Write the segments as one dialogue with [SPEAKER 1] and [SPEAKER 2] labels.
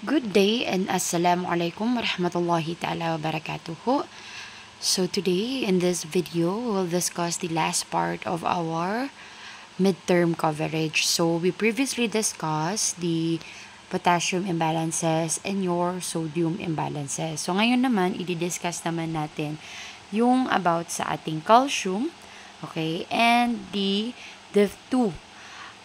[SPEAKER 1] Good day and Assalamualaikum warahmatullahi ta'ala wabarakatuh. So today in this video, we'll discuss the last part of our midterm coverage. So we previously discussed the potassium imbalances and your sodium imbalances. So ngayon naman, i-discuss naman natin yung about sa ating calcium, okay, and the two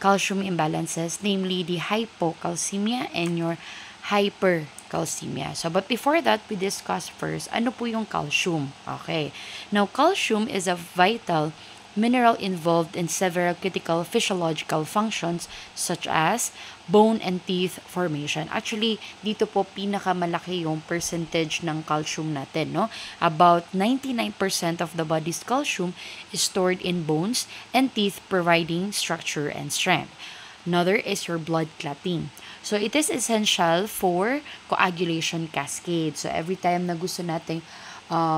[SPEAKER 1] calcium imbalances, namely the hypocalcemia and your hypercalcemia. So, but before that, we discuss first, ano po yung calcium? Okay. Now, calcium is a vital mineral involved in several critical physiological functions such as bone and teeth formation. Actually, dito po pinakamalaki yung percentage ng calcium natin, no? About 99% of the body's calcium is stored in bones and teeth, providing structure and strength. Another is your blood clotting. So, it is essential for coagulation cascade. So, every time na gusto nating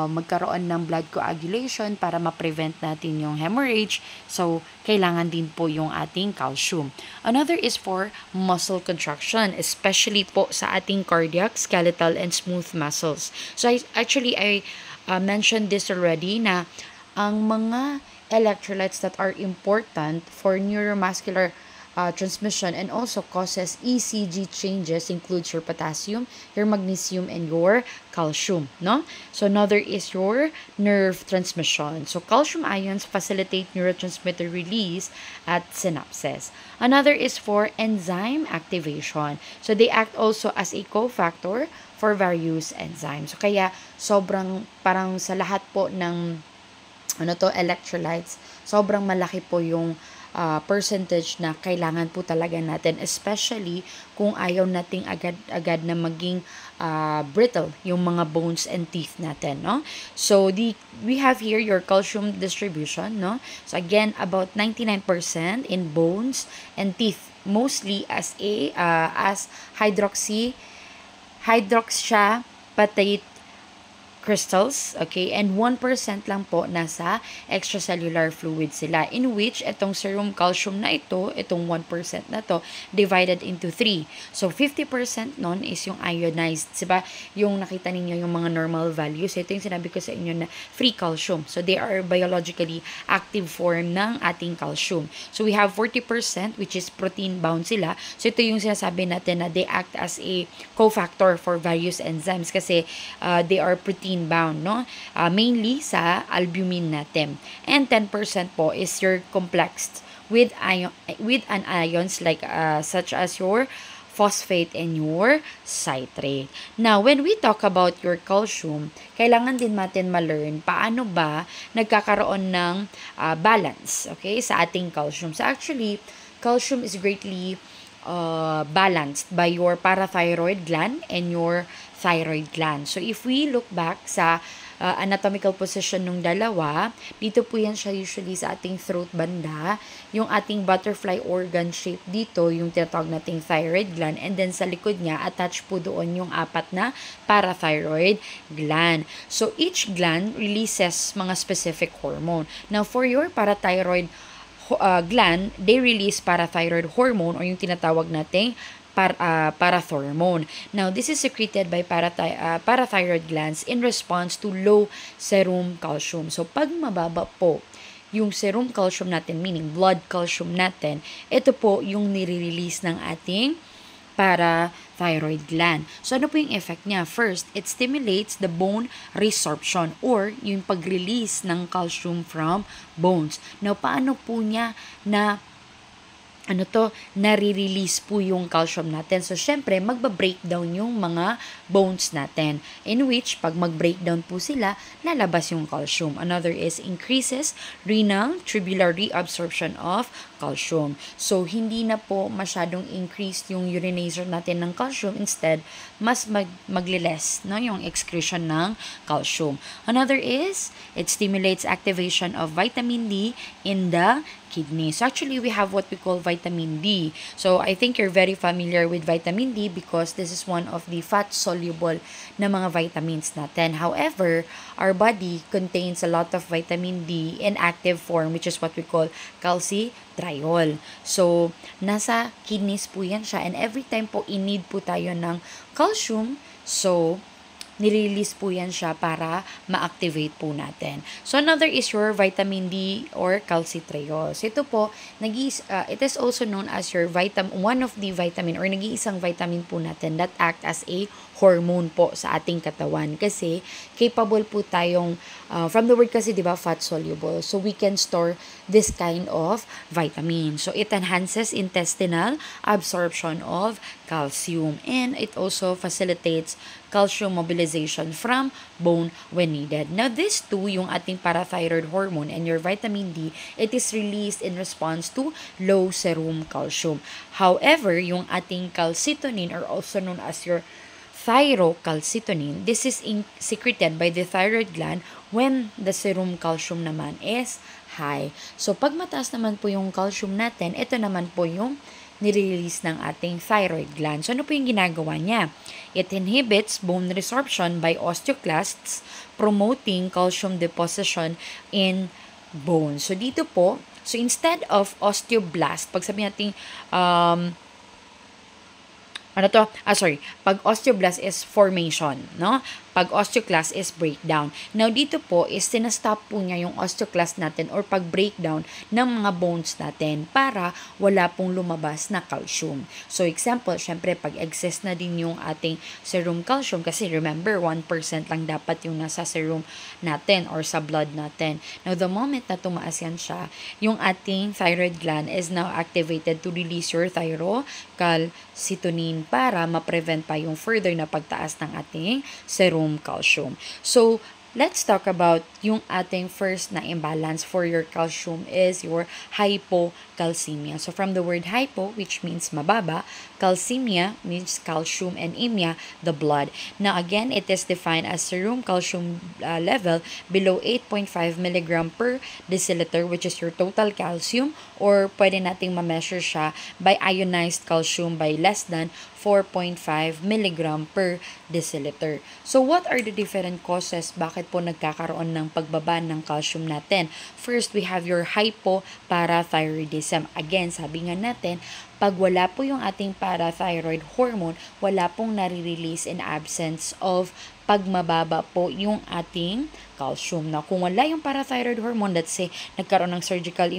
[SPEAKER 1] magkaroon ng blood coagulation para ma-prevent natin yung hemorrhage. So, kailangan din po yung ating calcium. Another is for muscle contraction, especially po sa ating cardiac, skeletal, and smooth muscles. So, I mentioned this already na ang mga electrolytes that are important for neuromuscular transmission and also causes ECG changes includes your potassium, your magnesium, and your calcium, no? So another is your nerve transmission. So calcium ions facilitate neurotransmitter release at synapses. Another is for enzyme activation. So they act also as a cofactor for various enzymes. So kaya sobrang parang sa lahat po ng electrolytes, sobrang malaki po yung percentage na kailangan po talaga natin, especially kung ayaw nating agad-agad na maging brittle yung mga bones and teeth natin, no? So we have here your calcium distribution, no? So again, about 99% in bones and teeth, mostly as hydroxyapatite crystals, okay? And 1% lang po nasa extracellular fluid sila, in which itong serum calcium na ito, itong 1% na to, divided into 3. So, 50% nun is yung ionized, diba? Yung nakita ninyo yung mga normal values. Ito yung sinabi ko sa inyo na free calcium. So, they are biologically active form ng ating calcium. So, we have 40% which is protein-bound sila. So, ito yung sinasabi natin na they act as a cofactor for various enzymes kasi they are protein bound, no? Mainly sa albumin natin. And 10% po is your complex with an ions like such as your phosphate and your citrate. Now, when we talk about your calcium, kailangan din natin ma-learn paano ba nagkakaroon ng balance, okay, sa ating calcium. So actually, calcium is greatly balanced by your parathyroid gland and your thyroid gland. So, if we look back sa anatomical position ng dalawa, dito po yan siya usually sa ating throat banda, yung ating butterfly organ shape dito, yung tinatawag nating thyroid gland, and then sa likod niya, attached po doon yung 4 na parathyroid gland. So, each gland releases mga specific hormone. Now, for your parathyroid gland, they release parathyroid hormone or yung tinatawag nating parathormone. Now, this is secreted by parathyroid glands in response to low serum calcium. So, pag mababa po yung serum calcium natin, meaning blood calcium natin, ito po yung nire-release ng ating parathyroid gland. So, ano po yung effect niya? First, it stimulates the bone resorption or yung pag-release ng calcium from bones. Now, paano po niya nare-release po yung calcium natin. So, syempre, magba-breakdown yung mga bones natin. In which, pag mag-breakdown po sila, lalabas yung calcium. Another is increases renal tubular reabsorption of calcium. So, hindi na po masyadong increased yung urination natin ng calcium. Instead, mas magliles, no, yung excretion ng calcium. Another is, it stimulates activation of vitamin D in the kidneys. So actually, we have what we call vitamin D. So I think you're very familiar with vitamin D because this is one of the fat-soluble na mga vitamins natin. However, our body contains a lot of vitamin D in active form, which is what we call calcitriol. So, nasa kidneys po yan siya. And every time po in-need po tayo ng calcium, so nirelease po yan siya para ma-activate po natin. So, another is your vitamin D or calcitriol. So, ito po, it is also known as your one of the vitamin or nag-iisang vitamin po natin that act as a hormone po sa ating katawan. Kasi, capable po tayong, from the word kasi, di ba, fat soluble. So, we can store this kind of vitamin. So, it enhances intestinal absorption of calcium. And it also facilitates calcium mobilization from bone when needed. Now, this two, yung ating parathyroid hormone and your vitamin D, it is released in response to low serum calcium. However, yung ating calcitonin or also known as your thyrocalcitonin, this is secreted by the thyroid gland when the serum calcium naman is high. So, pag mataas naman po yung calcium natin, ito naman po yung nire-release ng ating thyroid gland. So, ano po yung ginagawa niya? It inhibits bone resorption by osteoclasts, promoting calcium deposition in bone. So, dito po, so instead of osteoblast, pag sabi natin, pag osteoblast is formation, no? Pag osteoclast is breakdown. Now, dito po is sinastop po niya yung osteoclast natin or pag-breakdown ng mga bones natin para wala pong lumabas na calcium. So, example, syempre, pag excess na din yung ating serum calcium kasi remember, 1% lang dapat yung nasa serum natin or sa blood natin. Now, the moment na tumaas yan siya, yung ating thyroid gland is now activated to release your thyrocalcitonin para ma-prevent pa yung further na pagtaas ng ating serum calcium. So, let's talk about yung ating first na imbalance for your calcium is your hypocalcemia. So, from the word hypo, which means mababa, calcemia means calcium, and emia, the blood. Now, again, it is defined as serum calcium level below 8.5 mg per deciliter, which is your total calcium, or pwede nating ma-measure siya by ionized calcium by less than 4.5 mg per deciliter. So, what are the different causes? Bakit po nagkakaroon ng pagbaba ng calcium natin? First, we have your hypoparathyroidism. Again, sabi nga natin, pag wala po yung ating parathyroid hormone, wala pong nare-release in absence of pag mababa po yung ating calcium. Now, kung wala yung parathyroid hormone, let's say, nagkaroon ng surgical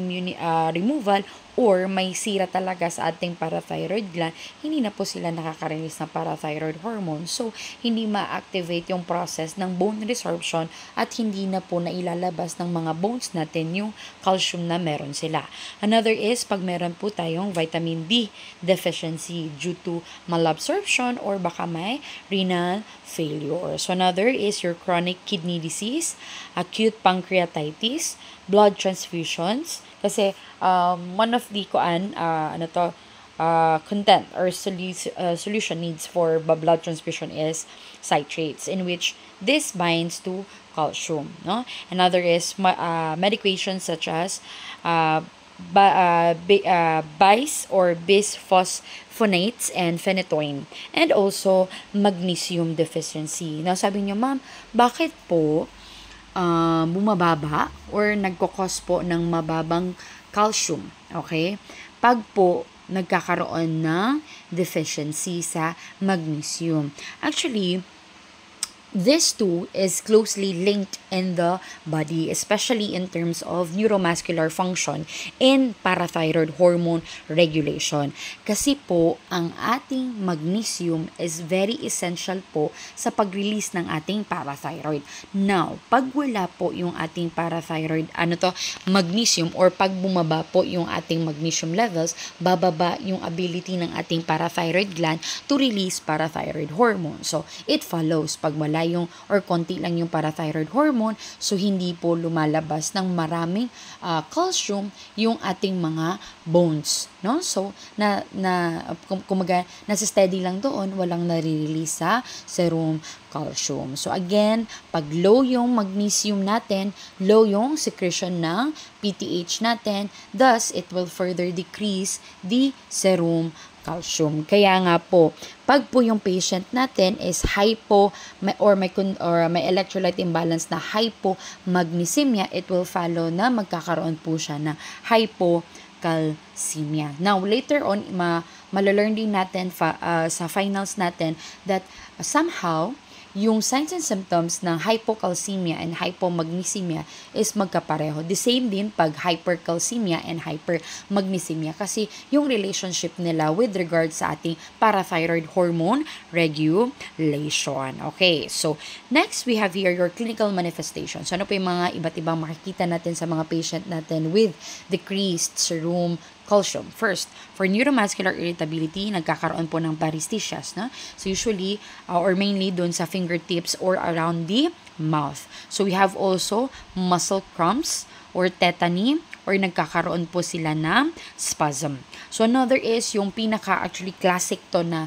[SPEAKER 1] removal or may sira talaga sa ating parathyroid gland, hindi na po sila nakaka-release ng parathyroid hormone. So, hindi ma-activate yung process ng bone resorption at hindi na po nailalabas ng mga bones natin yung calcium na meron sila. Another is, pag meron po tayong vitamin D deficiency due to malabsorption or baka may renal failure. So, another is your chronic kidney disease, acute pancreatitis, blood transfusions, kasi one of the content or solution needs for blood transfusion is citrates, in which this binds to calcium. No? Another is medications such as bis or bisphosphonates and phenytoin, and also magnesium deficiency. Now, sabi niyo, ma'am, bakit po bumababa or nagkakos po ng mababang calcium, okay? Pag po nagkakaroon ng deficiency sa magnesium. Actually, this two is closely linked in the body, especially in terms of neuromuscular function and parathyroid hormone regulation. Kasi po, ang ating magnesium is very essential po sa pag-release ng ating parathyroid. Now, pag wala po yung ating parathyroid, magnesium, or pag bumaba po yung ating magnesium levels, bababa yung ability ng ating parathyroid gland to release parathyroid hormone. So, it follows, pag wala wala yung or konti lang yung parathyroid hormone, so hindi po lumalabas ng maraming calcium yung ating mga bones, no? So kumaga nasa steady lang doon, walang nare-release sa serum calcium. So again, pag low yung magnesium natin, low yung secretion ng PTH natin, thus it will further decrease the serum calcium. Kaya nga po, pag po yung patient natin is hypo or may electrolyte imbalance na hypomagnesemia, it will follow na magkakaroon po siya ng hypocalcemia. Now, later on, malalearn din natin sa finals natin that somehow, yung signs and symptoms ng hypocalcemia and hypomagnesemia is magkapareho. The same din pag hypercalcemia and hypermagnesemia kasi yung relationship nila with regard sa ating parathyroid hormone regulation. Okay, so next we have here your clinical manifestations. So ano po yung mga iba't ibang makikita natin sa mga patient natin with decreased serum calcium. First, for neuromuscular irritability, nagkakaroon po ng paresthesias, no? So usually, or mainly dun sa fingertips or around the mouth. So we have also muscle cramps or tetany, or nagkakaroon po sila ng spasm. So another is yung actually classic to na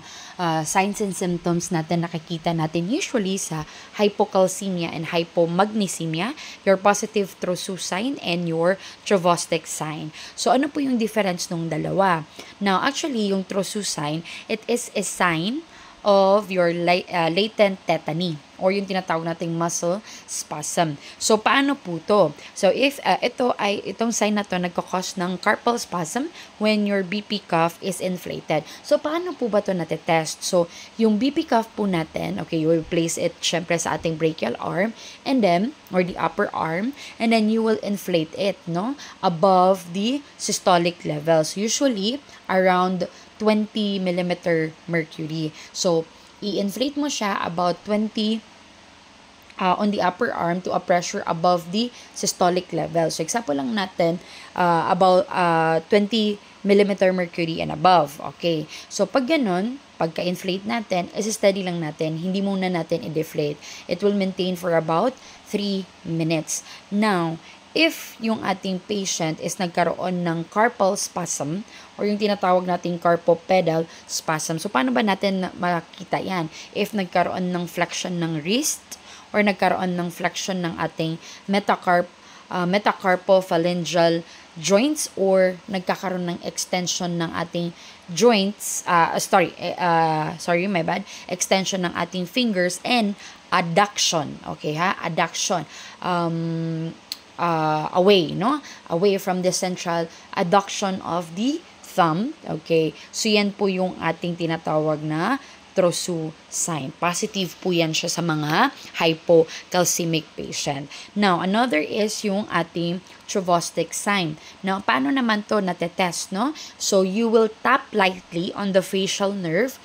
[SPEAKER 1] signs and symptoms natin nakikita natin usually sa hypocalcemia and hypomagnesemia, your positive Trousseau sign and your Chvostek sign. So ano po yung difference nung dalawa? Now actually yung Trousseau sign, it is a sign of your latent tetany or yung tinatawag nating muscle spasm. So, paano po to? So, if itong sign na to nagkakos ng carpal spasm when your BP cuff is inflated. So, paano po ba to natetest? So, yung BP cuff po natin, okay, you will place it syempre sa ating brachial arm and then, or the upper arm, and then you will inflate it, no? Above the systolic levels. Usually, around 20 millimeter mercury. So, i-inflate mo siya about 20 on the upper arm to a pressure above the systolic level. So, example lang natin, about 20 millimeter mercury and above. Okay. So, pag ganun, pagka-inflate natin, steady lang natin. Hindi muna natin i-deflate. It will maintain for about 3 minutes. Now, if yung ating patient is nagkaroon ng carpal spasm or yung tinatawag nating carpopedal spasm, so paano ba natin makita yan? If nagkaroon ng flexion ng wrist or nagkaroon ng flexion ng ating metacarpophalangeal joints or nagkakaroon ng extension ng ating joints, extension ng ating fingers and adduction, okay ha? Adduction. Away, no? Away from the central adduction of the thumb. Okay? So, yan po yung ating tinatawag na Trousseau sign. Positive po yan siya sa mga hypocalcemic patient. Now, another is yung ating Chvostek sign. Now, paano naman to natetest, no? So, you will tap lightly on the facial nerve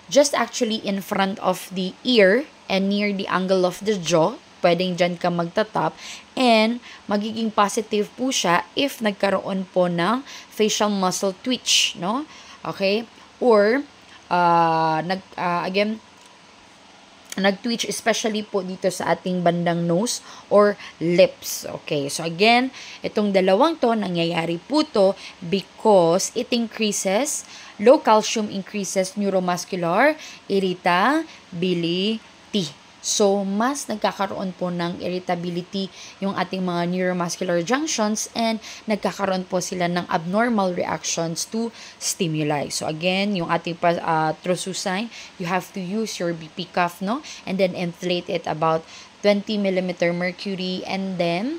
[SPEAKER 1] just actually in front of the ear and near the angle of the jaw. Pwedeng dyan ka magtatap and magiging positive po siya if nagkaroon po ng facial muscle twitch, no? Okay? Or, nag-twitch especially po dito sa ating bandang nose or lips. Okay? So, again, itong dalawang to, nangyayari po to because it increases, low calcium increases neuromuscular irritability. So, mas nagkakaroon po ng irritability yung ating mga neuromuscular junctions and nagkakaroon po sila ng abnormal reactions to stimuli. So, again, yung ating Trousseau sign, you have to use your BP cuff, no? And then inflate it about 20 millimeter mercury and then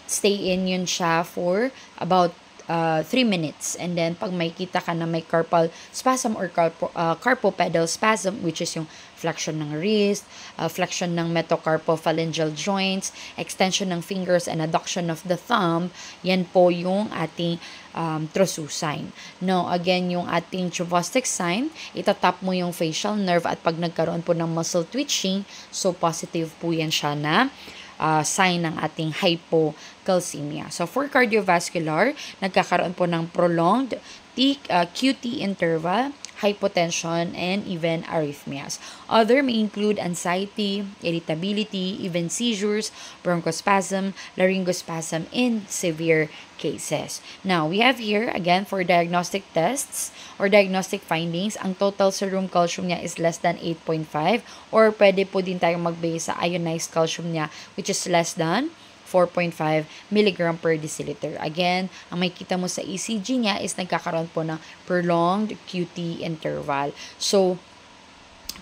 [SPEAKER 1] stay in yun siya for about 3 minutes. And then, pag may kita ka na may carpal spasm or carpopedal spasm, which is yung flexion ng wrist, flexion ng metacarpophalangeal joints, extension ng fingers, and adduction of the thumb, yan po yung ating Trousseau sign. Now, again, yung ating Chvostek sign, itatap mo yung facial nerve at pag nagkaroon po ng muscle twitching, so positive po yan siya na sign ng ating hypocalcemia. So, for cardiovascular, nagkakaroon po ng prolonged QT interval, hypotension, and even arrhythmias. Other may include anxiety, irritability, even seizures, bronchospasm, laryngospasm in severe cases. Now, we have here, again, for diagnostic tests or diagnostic findings, ang total serum calcium niya is less than 8.5, or pwede po din tayong mag-base sa ionized calcium niya, which is less than 4.5 milligram per deciliter. Again, ang makikita mo sa ECG niya is nagkakaroon po ng prolonged QT interval. So,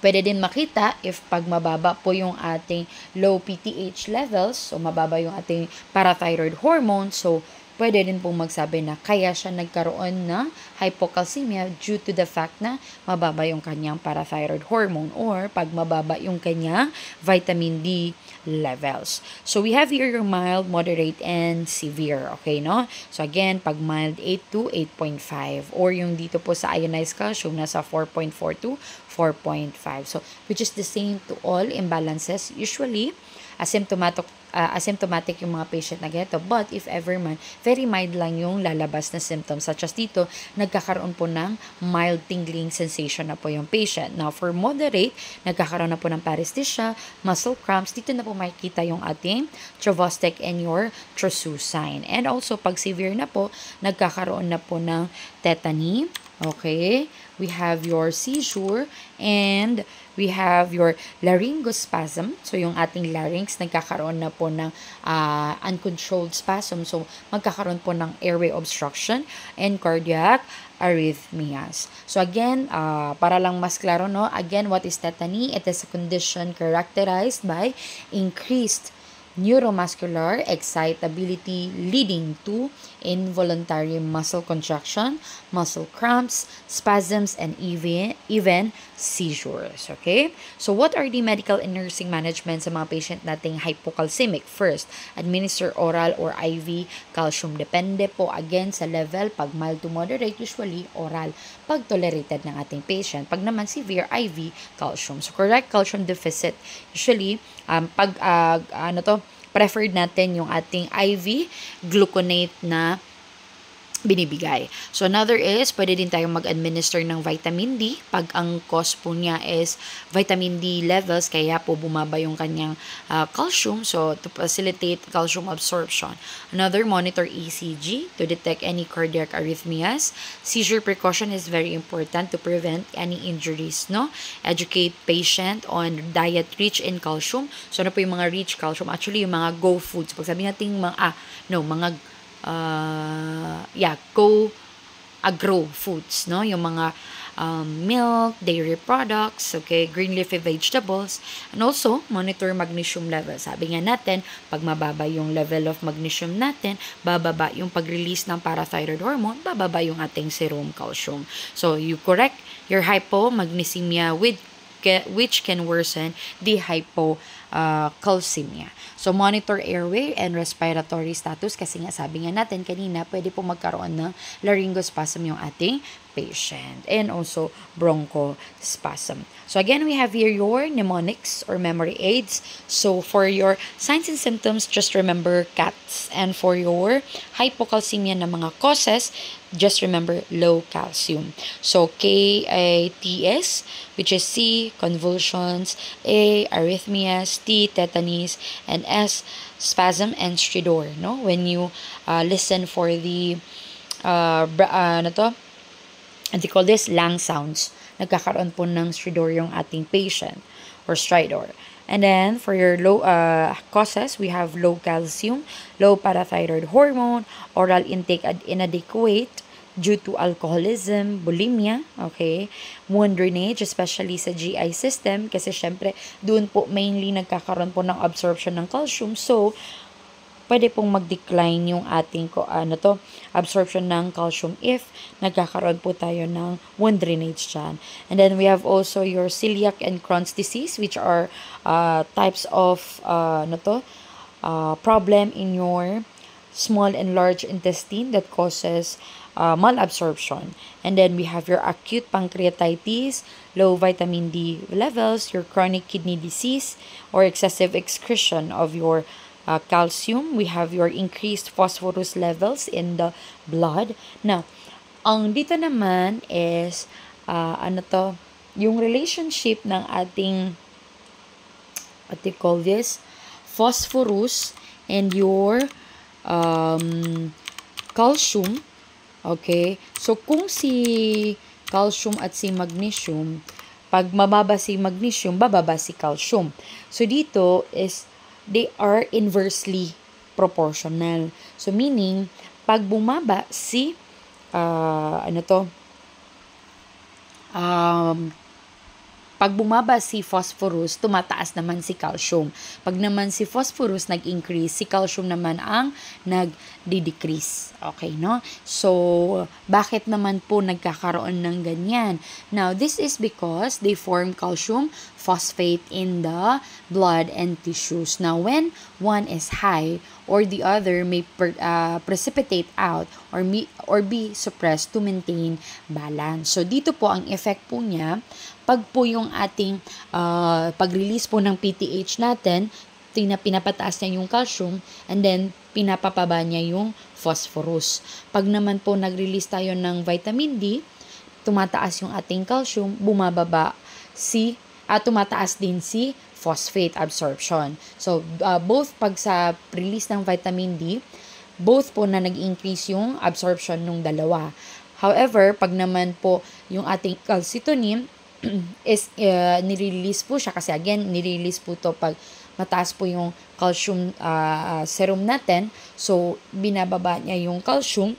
[SPEAKER 1] pwede din makita if pag mababa po yung ating low PTH levels, so mababa yung ating parathyroid hormone, so pwede din pong magsabi na kaya siya nagkaroon ng hypocalcemia due to the fact na mababa yung kanyang parathyroid hormone or pag mababa yung kanyang vitamin D levels. So we have here yung mild, moderate, and severe. Okay, no? So again, pag mild, 8 to 8.5, or yung dito po sa ionized calcium, nasa 4.4 to 4.5. So, which is the same to all imbalances. Usually, asymptomatic yung mga patient na ganito. But if ever man, very mild lang yung lalabas na symptoms. Such as dito, nagkakaroon po ng mild tingling sensation na po yung patient. Now, for moderate, nagkakaroon na po ng paresthesia, muscle cramps. Dito na po makikita yung ating Chavostek and your Trousseau sign. And also, pag severe na po, nagkakaroon na po ng tetany. Okay, we have your seizure and we have your laryngospasm. So, yung ating larynx, nagkakaroon na po ng uncontrolled spasm. So, magkakaroon po ng airway obstruction and cardiac arrhythmias. So, again, para lang mas klaro, no? Again, what is tetany? It is a condition characterized by increased neuromuscular excitability leading to involuntary muscle contraction, muscle cramps, spasms, and even seizures. Okay? So, what are the medical and nursing management sa mga patient nating hypocalcemic? First, administer oral or IV calcium. Depende po again sa level. Pag mild to moderate, usually oral. Pag tolerated ng ating patient. Pag naman severe, IV calcium. So, correct calcium deficit. Usually, preferred natin yung ating IV gluconate na binibigay. So, another is, pwede din tayong mag-administer ng vitamin D pag ang cause po niya is vitamin D levels, kaya po bumaba yung kanyang calcium, so to facilitate calcium absorption. Another, monitor ECG to detect any cardiac arrhythmias. Seizure precaution is very important to prevent any injuries, no? Educate patient on diet rich in calcium. So, ano po yung mga rich calcium? Actually, yung mga go foods. Pag sabi natin agro foods, no? Yung mga milk, dairy products, okay, green leafy vegetables, and also monitor magnesium level. Sabi nga natin, pag mababa yung level of magnesium natin, bababa yung pag-release ng parathyroid hormone, bababa yung ating serum calcium. So, you correct your hypomagnesemia which can worsen the hypocalcemia. So, monitor airway and respiratory status kasi nga sabi nga natin kanina, pwede po magkaroon ng laryngospasm yung ating patient and also bronchospasm. So, again, we have here your mnemonics or memory aids. So, for your signs and symptoms, just remember CATS. And for your hypocalcemia na mga causes, just remember low calcium. So, KATS, which is C, convulsions, A, arrhythmias, T, tetanies, and S, spasm and stridor. No? When you listen for the, they call this lang sounds, nagkakaroon po ng stridor yung ating patient or stridor. And then, for your low causes, we have low calcium, low parathyroid hormone, oral intake inadequate due to alcoholism, bulimia, okay, wound drainage, especially sa GI system, kasi syempre, doon po mainly nagkakaroon po ng absorption ng calcium. So, pwede pong mag-decline yung ating absorption ng calcium if nagkakaroon po tayo ng wound drainage dyan. And then we have also your celiac and Crohn's disease, which are types of problem in your small and large intestine that causes malabsorption. And then we have your acute pancreatitis, low vitamin D levels, your chronic kidney disease, or excessive excretion of your calcium. We have your increased phosphorus levels in the blood. Now, ang dito naman is yung relationship ng ating, what do you call this, phosphorus and your calcium. Okay? So, kung si calcium at si magnesium, pag mababa si magnesium, bababa si calcium. So, dito is, they are inversely proportional. So, meaning, pag bumaba si, pag bumaba si phosphorus, tumataas naman si calcium. Pag naman si phosphorus nag-increase, si calcium naman ang nag-decrease. Okay, no? So, bakit naman po nagkakaroon ng ganyan? Now, this is because they form calcium phosphate in the blood and tissues. Now, when one is high or the other may precipitate out or be suppressed to maintain balance. So, dito po ang effect po niya, pag po yung ating pag-release po ng PTH natin, pinapataas niya yung calcium and then pinapapaba niya yung phosphorus. Pag naman po nag-release tayo ng vitamin D, tumataas yung ating calcium, tumataas din si phosphate absorption. So, both pag sa release ng vitamin D, both po na nag-increase yung absorption ng dalawa. However, pag naman po yung ating calcitonin is nirelease po siya kasi again, nirelease po to pag mataas po yung calcium serum natin. So, binababa niya yung calcium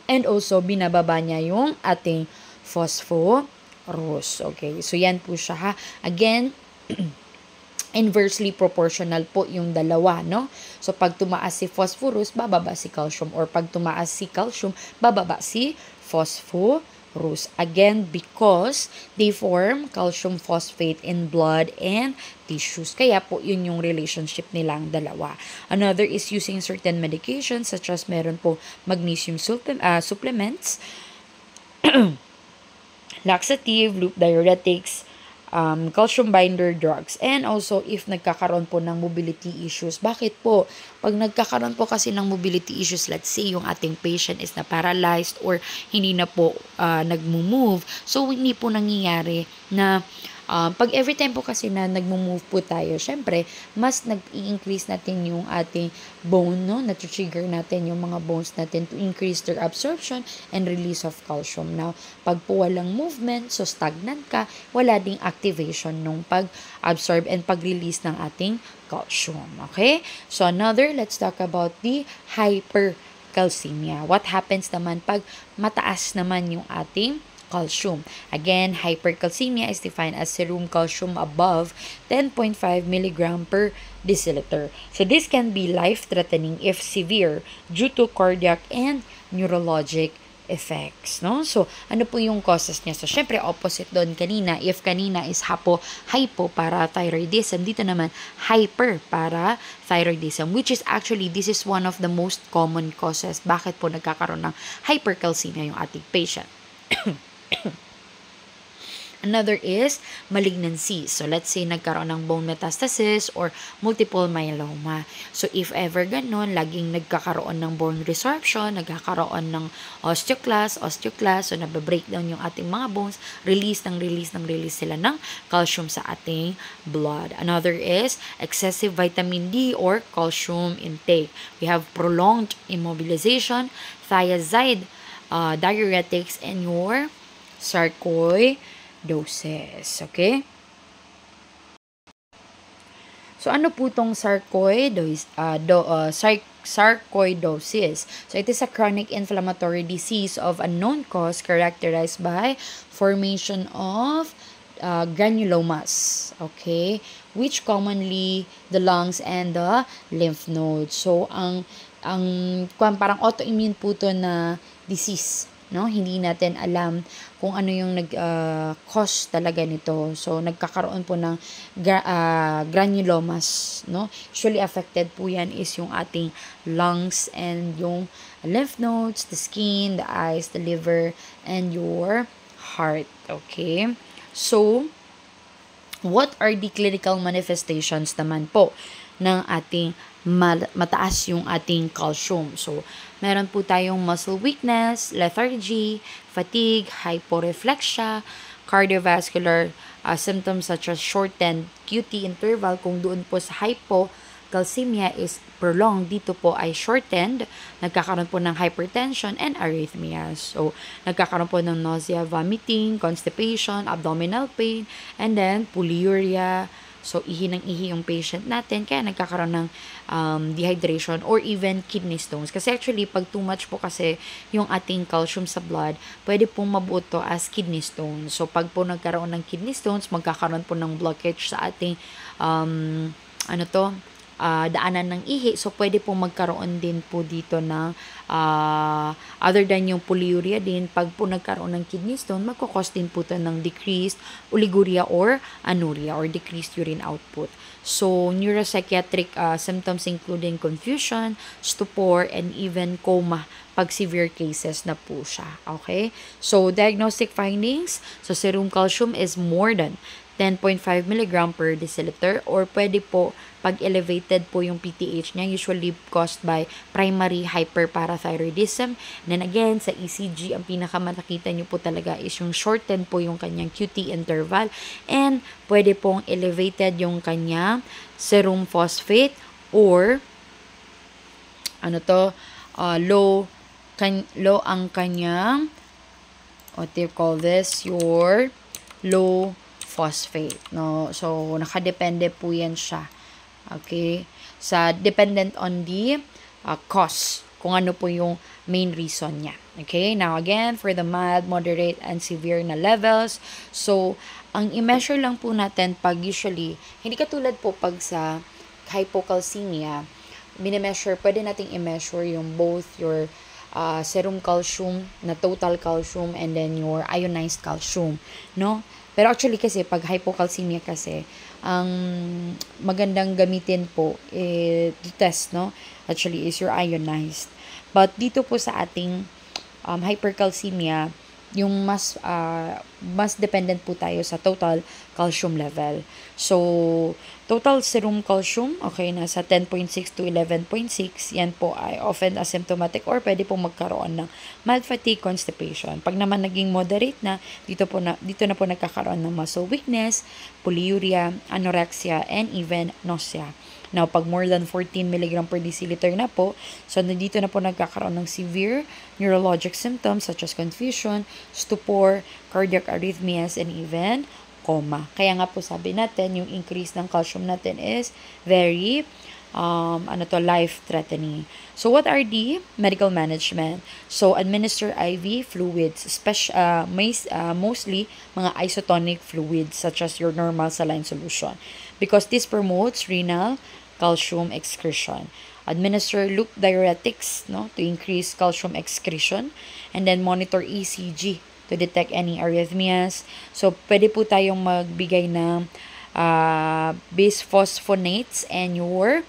[SPEAKER 1] and also binababa niya yung ating phosphorus. Okay, so yan po siya ha. Again, inversely proportional po yung dalawa, no? So, pag tumaas si phosphorus, bababa si calcium. Or pag tumaas si calcium, bababa si phosphorus. Again, because they form calcium phosphate in blood and tissues. Kaya po, yun yung relationship nilang dalawa. Another is using certain medications such as meron po magnesium supplements, laxative, loop diuretics, calcium binder drugs, and also if nagkakaroon po ng mobility issues. Bakit po? Pag nagkakaroon po kasi ng mobility issues, let's say yung ating patient is na paralyzed or hindi na po nagmo-move, so hindi po nangyayari na pag every time po kasi na nagmo-move po tayo, syempre, mas nag-i-increase natin yung ating bone, no? Nat-trigger natin yung mga bones natin to increase their absorption and release of calcium. Now, pag po walang movement, so stagnant ka, wala ding activation nung pag-absorb and pag-release ng ating calcium. Okay? So, let's talk about the hypercalcemia. What happens naman pag mataas naman yung ating calcium? Again, hypercalcemia is defined as serum calcium above 10.5 mg per deciliter. So, this can be life-threatening if severe due to cardiac and neurologic effects, no? So, ano po yung causes niya? So, syempre, opposite doon kanina. If kanina is hypo para thyroidism, dito naman hyper para thyroidism, which is actually, this is one of the most common causes. Bakit po nagkakaroon ng hypercalcemia yung ating patient? Another is malignancy. So, let's say nagkaroon ng bone metastasis or multiple myeloma. So, if ever ganun, laging nagkakaroon ng bone resorption, nagkakaroon ng osteoclast, so nababreakdown yung ating mga bones, release sila ng calcium sa ating blood. Another is excessive vitamin D or calcium intake. We have prolonged immobilization, thiazide, diuretics, and your sarcoidosis. Okay? So, ano po itong sarcoidosis? So, it is a chronic inflammatory disease of unknown cause characterized by formation of granulomas. Okay? Which commonly the lungs and the lymph nodes. So, ang parang autoimmune po ito na disease, no? Hindi natin alam kung ano yung cause talaga nito. So, nagkakaroon po ng granulomas, no? Usually affected po yan is yung ating lungs and yung lymph nodes, the skin, the eyes, the liver, and your heart. Okay? So, what are the clinical manifestations naman po? ng ating mataas yung ating calcium. So, meron po tayong muscle weakness, lethargy, fatigue, hyporeflexia, cardiovascular symptoms such as shortened QT interval. Kung doon po sa hypocalcemia is prolonged, dito po ay shortened, nagkakaroon po ng hypertension and arrhythmias. So, nagkakaroon po ng nausea, vomiting, constipation, abdominal pain, and then polyuria. So, ihi ng ihi yung patient natin, kaya nagkakaroon ng dehydration or even kidney stones. Kasi actually, pag too much po kasi yung ating calcium sa blood, pwede pong mabuo to as kidney stones. So, pag po nagkaroon ng kidney stones, magkakaroon po ng blockage sa ating, daanan ng ihi. So, pwede pong magkaroon din po dito ng other than yung polyuria din, pag po nagkaroon ng kidney stone, magkakos din po ito ng decreased oliguria or anuria or decreased urine output. So, neuropsychiatric symptoms including confusion, stupor, and even coma pag severe cases na po siya. Okay? So, diagnostic findings, so serum calcium is more than 10.5 mg per deciliter or pwede po pag elevated po yung PTH niya, usually caused by primary hyperparathyroidism. And then again, sa ECG, ang pinakamakita nyo po talaga is yung shortened po yung kanyang QT interval. And pwede pong elevated yung kanyang serum phosphate or low ang kanyang, what do you call this, your low phosphate, no? So, nakadepende po yan siya. Okay? Dependent on the cause, kung ano po yung main reason niya. Okay? Now, again, for the mild, moderate, and severe na levels, so, ang i-measure lang po natin pag usually, hindi katulad po pag sa hypocalcemia, pwede nating i-measure yung both your serum calcium na total calcium and then your ionized calcium, no? Pero actually kasi pag hypocalcemia kasi ang magandang gamitin po to test, no? Actually is your ionized. But dito po sa ating hypercalcemia, yung mas dependent po tayo sa total calcium level. So, total serum calcium, okay, nasa 10.6 to 11.6. Yan po ay often asymptomatic or pwede po magkaroon ng mild fatigue, constipation. Pag naman naging moderate na, dito na po nagkakaroon ng muscle weakness, polyuria, anorexia, and even nausea. Now, pag more than 14 mg per deciliter na po, so nandito na po nagkakaroon ng severe neurologic symptoms such as confusion, stupor, cardiac arrhythmias, and even coma. Kaya nga po sabi natin, yung increase ng calcium natin is very life-threatening. So, what are the medical management? So, administer IV fluids, mostly mga isotonic fluids such as your normal saline solution because this promotes renal calcium excretion. Administer loop diuretics, no, to increase calcium excretion, and then monitor ECG to detect any arrhythmias. So, pwede po tayong magbigay ng bisphosphonates and your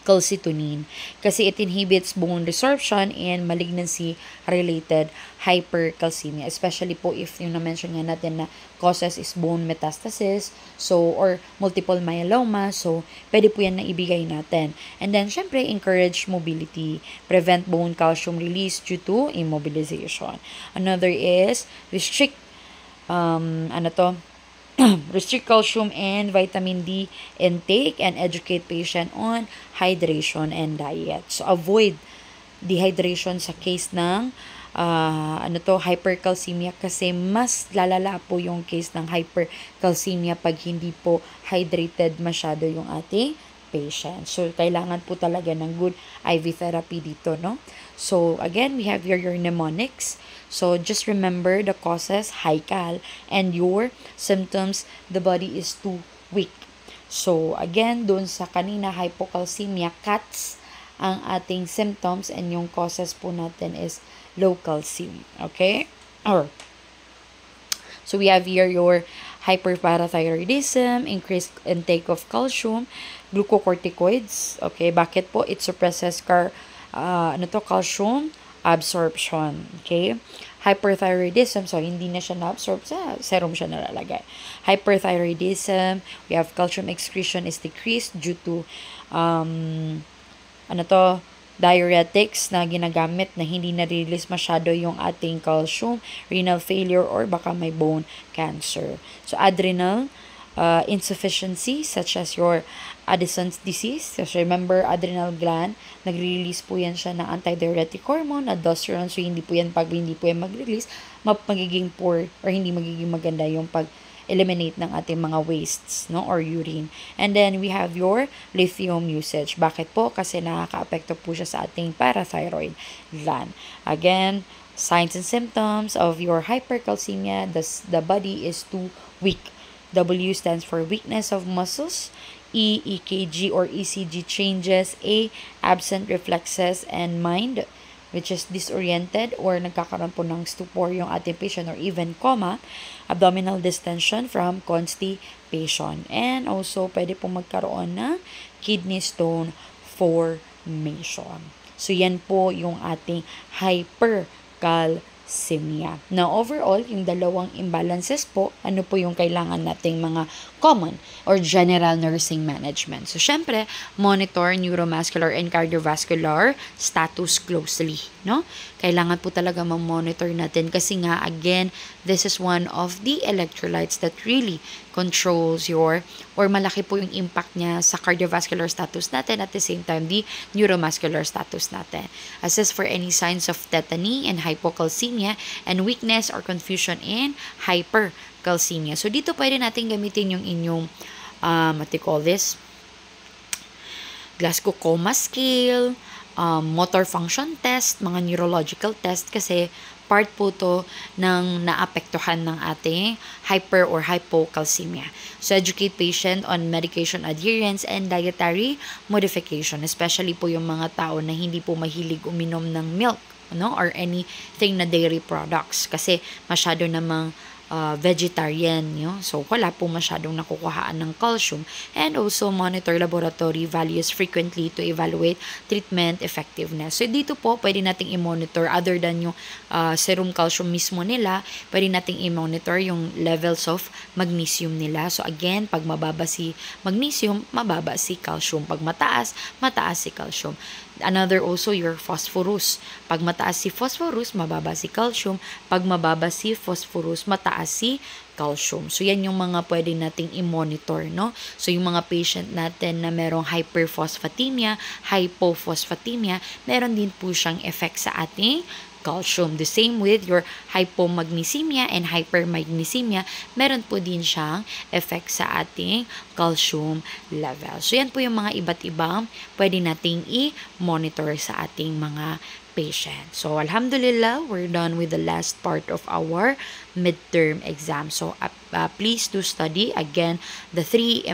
[SPEAKER 1] calcitonin kasi it inhibits bone resorption and malignancy-related hypercalcemia, especially po if yung na-mention nga natin na causes is bone metastasis, so, or multiple myeloma, so, pwede po yan na ibigay natin. And then, syempre, encourage mobility, prevent bone calcium release due to immobilization. Another is restrict, restrict calcium and vitamin D intake and educate patient on hydration and diet. So, avoid dehydration sa case ng hypercalcemia kasi mas lalala po yung case ng hypercalcemia pag hindi po hydrated masyado yung ating patient. So, kailangan po talaga ng good IV therapy dito, no? So, again, we have your mnemonics. So, just remember the causes, high cal, and your symptoms, the body is too weak. So, again, dun sa kanina, hypocalcemia, CATS, ang ating symptoms, and yung causes po natin is low calcium. Okay? So, we have here your hyperparathyroidism, increased intake of calcium, glucocorticoids. Okay, bakit po? It suppresses calcium absorption. Okay? Hyperthyroidism, so hindi na siya na-absorb, sa serum siya nalalagay. Hyperthyroidism, we have calcium excretion is decreased due to diuretics na ginagamit na hindi na-release masyado yung ating calcium, renal failure, or baka may bone cancer. So adrenal insufficiency such as your Addison's disease. So remember, adrenal gland, nagre-release po yan siya ng antidiuretic hormone, aldosterone. So hindi po yan, pag hindi po yan mag-release, magiging poor or hindi magiging maganda yung eliminate ng ating mga wastes, no, or urine. And then we have your lithium usage. Bakit po? Kasi nakaka-apekto po siya sa ating parathyroid gland. Again, signs and symptoms of your hypercalcemia, the body is too weak. W stands for weakness of muscles. E, EKG or ECG changes. A, absent reflexes and mind, which is disoriented or nagkakaroon po ng stupor yung ating patient or even coma. Abdominal distension from constipation. And also, pwede po magkaroon ng kidney stone formation. So, yan po yung ating hypercalcemia. Now, overall, yung dalawang imbalances po, ano po yung kailangan nating mga common or general nursing management. So, syempre, monitor neuromuscular and cardiovascular status closely, no? Kailangan po talaga ma-monitor natin kasi nga, again, this is one of the electrolytes that really controls your, or malaki po yung impact niya sa cardiovascular status natin, at the same time, the neuromuscular status natin. Assess for any signs of tetany and hypocalcemia and weakness or confusion in hypercalcemia. So, dito pwede natin gamitin yung inyong, what do you call this? Glasgow Coma Scale, motor function test, mga neurological test, kasi part po to ng naapektuhan ng ating hyper or hypocalcemia. So, educate patient on medication adherence and dietary modification, especially po yung mga tao na hindi po mahilig uminom ng milk, no, or anything na dairy products, kasi masyado namang vegetarian, so wala po masyadong nakukuhaan ng calcium. And also monitor laboratory values frequently to evaluate treatment effectiveness. So dito po pwede nating i-monitor, other than yung serum calcium mismo nila, pwede nating i-monitor yung levels of magnesium nila. So again, pag mababa si magnesium, mababa si calcium. Pag mataas, mataas si calcium. Another also your phosphorus. Pag mataas si phosphorus, mababa si calcium. Pag mababa si phosphorus, mataas si calcium. So, yan yung mga pwede nating i-monitor, no? So, yung mga patient natin na merong hyperphosphatemia, hypophosphatemia, meron din po siyang effect sa ating calcium. The same with your hypomagnesemia and hypermagnesemia, meron po din siyang effect sa ating calcium level. So, yan po yung mga iba't ibang pwede nating i-monitor sa ating mga patient. So, alhamdulillah, we're done with the last part of our midterm exam. So, please do study again the three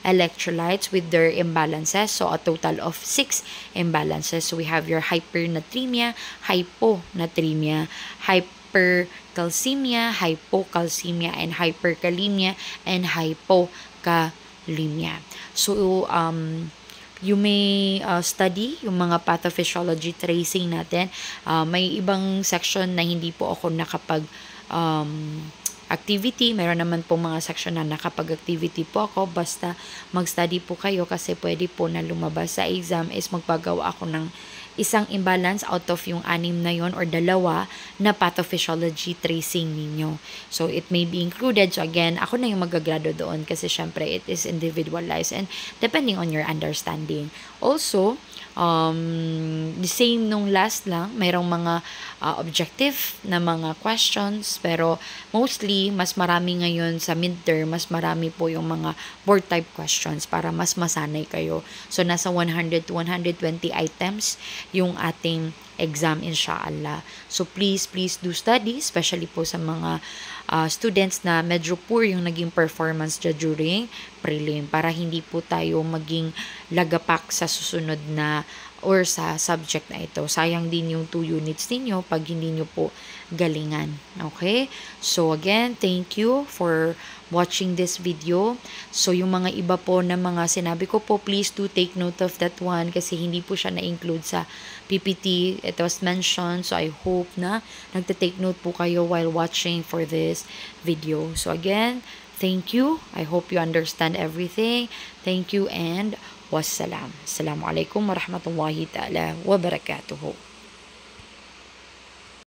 [SPEAKER 1] electrolytes with their imbalances. So, a total of 6 imbalances. So, we have your hypernatremia, hyponatremia, hypercalcemia, hypocalcemia, and hyperkalemia, and hypokalemia. So, you may study yung mga pathophysiology tracing natin. May ibang section na hindi po ako nakapag activity. Meron naman po mga section na nakapag-activity po ako. Basta mag-study po kayo kasi pwede po na lumabas sa exam is magpagawa ako ng isang imbalance out of yung 6 na yon or 2 na pathophysiology tracing ninyo. So, it may be included. So, again, ako na yung magagrado doon kasi syempre it is individualized and depending on your understanding. Also, the same nung last lang, mayroong mga objective na mga questions, pero mostly, mas marami ngayon sa midterm, mas marami po yung mga board type questions para mas masanay kayo. So, nasa 100 to 120 items yung ating exam, inshallah. So, please do study, especially po sa mga students na medyo poor yung naging performance during prelim, para hindi po tayo maging lagapak sa susunod na or sa subject na ito. Sayang din yung 2 units ninyo pag hindi nyo po galingan. Okay? So again, thank you for watching this video. So yung mga iba po na mga sinabi ko po, please do take note of that one kasi hindi po siya na-include sa PPT. It was mentioned. So I hope na nagta-take note po kayo while watching for this video. So again, thank you. I hope you understand everything. Thank you and wassalam. Assalamualaikum warahmatullahi ta'ala wabarakatuh.